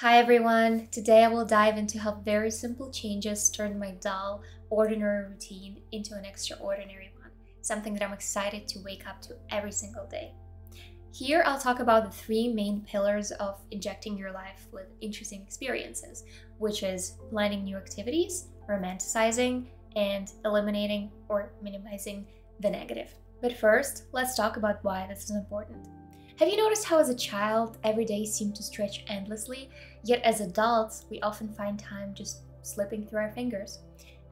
Hi everyone! Today I will dive into how very simple changes turn my dull, ordinary routine into an extraordinary one, something that I'm excited to wake up to every single day. Here I'll talk about the three main pillars of injecting your life with interesting experiences, which is planning new activities, romanticizing, and eliminating or minimizing the negative. But first, let's talk about why this is important. Have you noticed how as a child, every day seemed to stretch endlessly, yet as adults, we often find time just slipping through our fingers?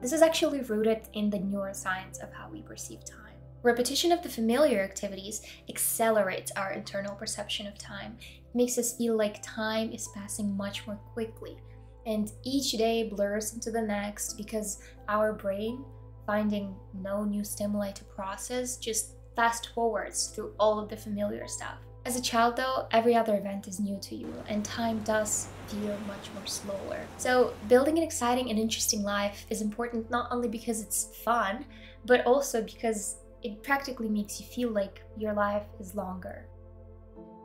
This is actually rooted in the neuroscience of how we perceive time. Repetition of the familiar activities accelerates our internal perception of time. It makes us feel like time is passing much more quickly, and each day blurs into the next because our brain, finding no new stimuli to process, just fast forwards through all of the familiar stuff. As a child though, every other event is new to you and time does feel much more slower. So building an exciting and interesting life is important not only because it's fun, but also because it practically makes you feel like your life is longer.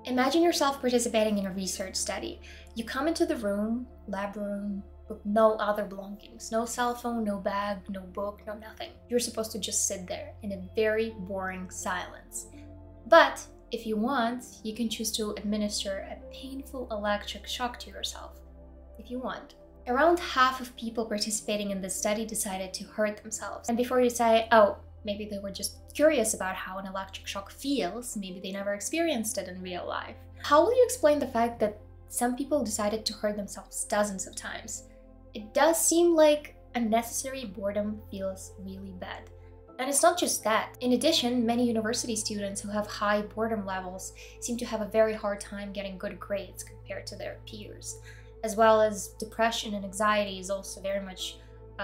Imagine yourself participating in a research study. You come into the lab room, with no other belongings, no cell phone, no bag, no book, no nothing. You're supposed to just sit there in a very boring silence. But if you want, you can choose to administer a painful electric shock to yourself, if you want. Around half of people participating in this study decided to hurt themselves. And before you say, oh, maybe they were just curious about how an electric shock feels, maybe they never experienced it in real life. How will you explain the fact that some people decided to hurt themselves dozens of times? It does seem like unnecessary boredom feels really bad. And it's not just that. In addition, many university students who have high boredom levels seem to have a very hard time getting good grades compared to their peers, as well as depression and anxiety is also very much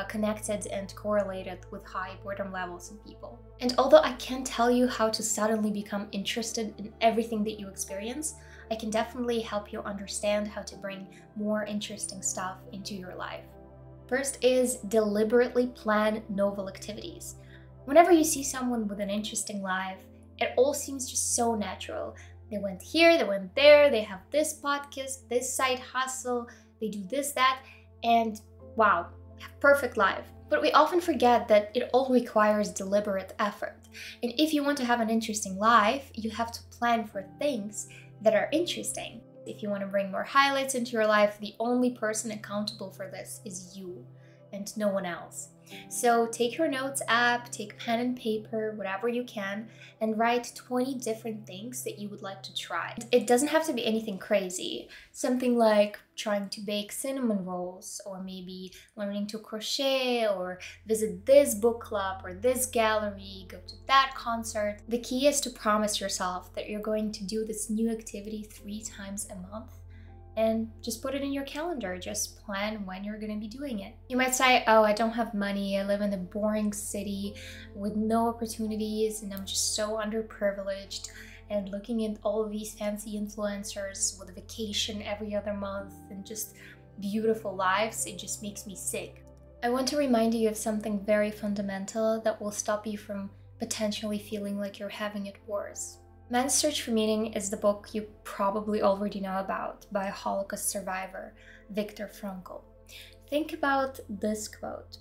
connected and correlated with high boredom levels in people. And although I can't tell you how to suddenly become interested in everything that you experience, I can definitely help you understand how to bring more interesting stuff into your life. First is deliberately plan novel activities. Whenever you see someone with an interesting life, it all seems just so natural. They went here, they went there, they have this podcast, this side hustle, they do this, that, and wow, perfect life. But we often forget that it all requires deliberate effort. And if you want to have an interesting life, you have to plan for things that are interesting. If you want to bring more highlights into your life, the only person accountable for this is you and no one else. So take your notes app, take pen and paper, whatever you can, and write 20 different things that you would like to try. It doesn't have to be anything crazy. Something like trying to bake cinnamon rolls, or maybe learning to crochet, or visit this book club or this gallery, go to that concert. The key is to promise yourself that you're going to do this new activity 3 times a month. And just put it in your calendar, just plan when you're gonna be doing it. You might say, oh, I don't have money, I live in a boring city with no opportunities and I'm just so underprivileged, and looking at all of these fancy influencers with a vacation every other month and just beautiful lives, it just makes me sick. I want to remind you of something very fundamental that will stop you from potentially feeling like you're having it worse. Man's Search for Meaning is the book you probably already know about by a Holocaust survivor, Viktor Frankl. Think about this quote: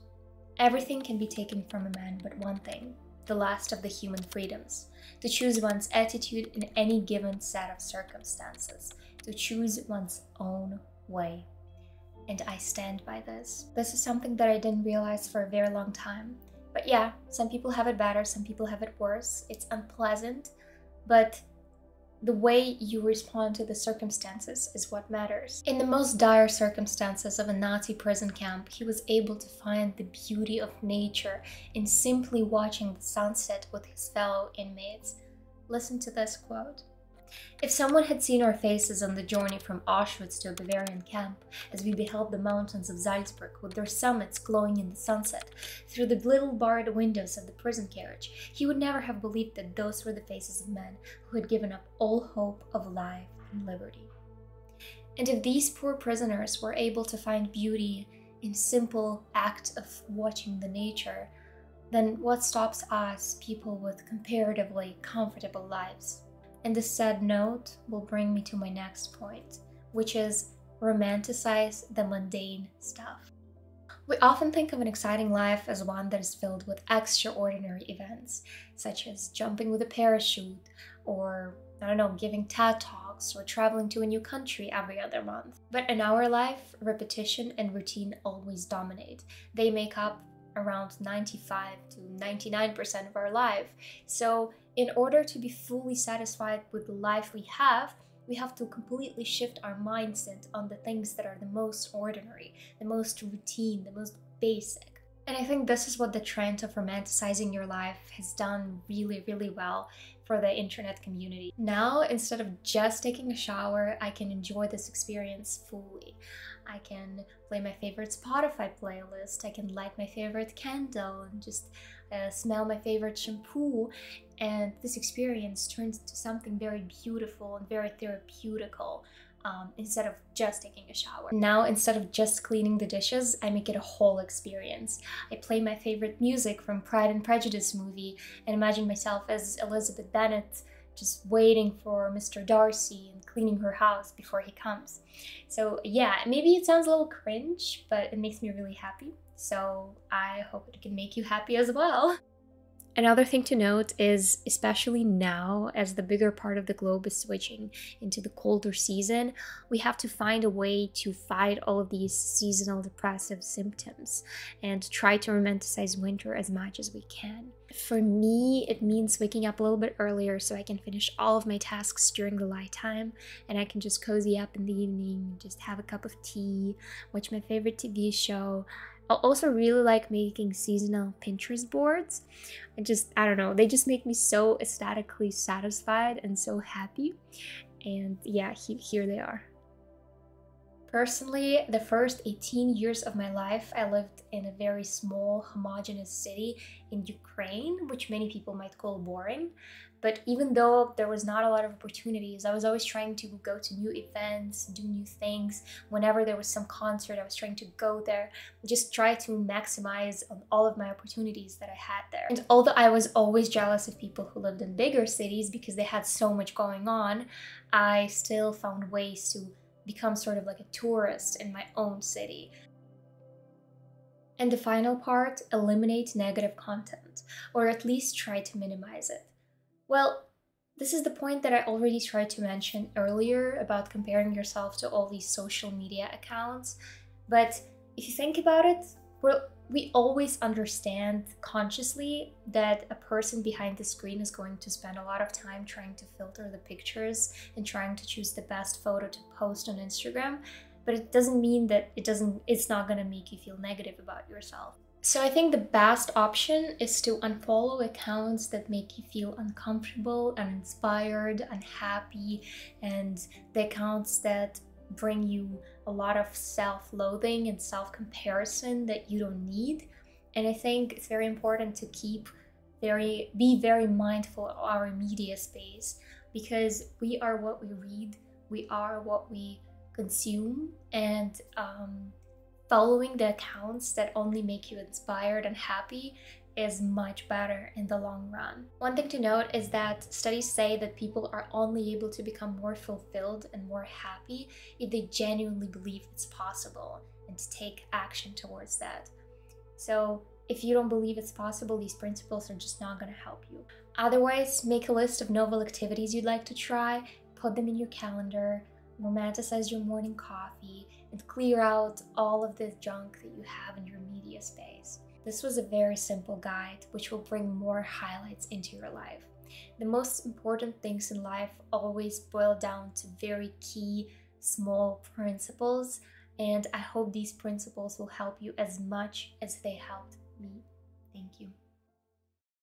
"Everything can be taken from a man but one thing, the last of the human freedoms, to choose one's attitude in any given set of circumstances, to choose one's own way." And I stand by this. This is something that I didn't realize for a very long time. But yeah, some people have it better, some people have it worse. It's unpleasant. But the way you respond to the circumstances is what matters. In the most dire circumstances of a Nazi prison camp, he was able to find the beauty of nature in simply watching the sunset with his fellow inmates. Listen to this quote: "If someone had seen our faces on the journey from Auschwitz to a Bavarian camp, as we beheld the mountains of Salzburg with their summits glowing in the sunset, through the little barred windows of the prison carriage, he would never have believed that those were the faces of men who had given up all hope of life and liberty." And if these poor prisoners were able to find beauty in simple act of watching the nature, then what stops us, people with comparatively comfortable lives? And this sad note will bring me to my next point, which is romanticize the mundane stuff. We often think of an exciting life as one that is filled with extraordinary events, such as jumping with a parachute, or, I don't know, giving TED Talks, or traveling to a new country every other month. But in our life, repetition and routine always dominate. They make up around 95 to 99% of our life. So, in order to be fully satisfied with the life we have to completely shift our mindset on the things that are the most ordinary, the most routine, the most basic. And I think this is what the trend of romanticizing your life has done really, really well for the internet community. Now, instead of just taking a shower, I can enjoy this experience fully. I can play my favorite Spotify playlist, I can light my favorite candle and just smell my favorite shampoo, and this experience turns into something very beautiful and very therapeutical. Instead of just taking a shower. Now, instead of just cleaning the dishes, I make it a whole experience. I play my favorite music from Pride and Prejudice movie and imagine myself as Elizabeth Bennet, just waiting for Mr. Darcy and cleaning her house before he comes. So yeah, maybe it sounds a little cringe, but it makes me really happy. So I hope it can make you happy as well. Another thing to note is, especially now as the bigger part of the globe is switching into the colder season, we have to find a way to fight all of these seasonal depressive symptoms and try to romanticize winter as much as we can. For me, it means waking up a little bit earlier so I can finish all of my tasks during the light time, and I can just cozy up in the evening, just have a cup of tea, watch my favorite TV show. I also really like making seasonal Pinterest boards. I don't know, they just make me so aesthetically satisfied and so happy. And yeah, here they are. Personally, the first 18 years of my life, I lived in a very small, homogeneous city in Ukraine, which many people might call boring. But even though there was not a lot of opportunities, I was always trying to go to new events, do new things. Whenever there was some concert, I was trying to go there, just try to maximize on all of my opportunities that I had there. And although I was always jealous of people who lived in bigger cities because they had so much going on, I still found ways to become sort of like a tourist in my own city. And the final part, eliminate negative content, or at least try to minimize it. Well, this is the point that I already tried to mention earlier about comparing yourself to all these social media accounts. But if you think about it, we always understand consciously that a person behind the screen is going to spend a lot of time trying to filter the pictures and trying to choose the best photo to post on Instagram. But it doesn't mean that it's not going to make you feel negative about yourself. So I think the best option is to unfollow accounts that make you feel uncomfortable, uninspired, unhappy, and the accounts that bring you a lot of self-loathing and self-comparison that you don't need. And I think it's very important to be very mindful of our media space, because we are what we read, we are what we consume, and following the accounts that only make you inspired and happy is much better in the long run. One thing to note is that studies say that people are only able to become more fulfilled and more happy if they genuinely believe it's possible and take action towards that. So if you don't believe it's possible, these principles are just not going to help you. Otherwise, make a list of novel activities you'd like to try, put them in your calendar, romanticize your morning coffee, and clear out all of the junk that you have in your media space. This was a very simple guide which will bring more highlights into your life. The most important things in life always boil down to very key, small principles, and I hope these principles will help you as much as they helped me. Thank you.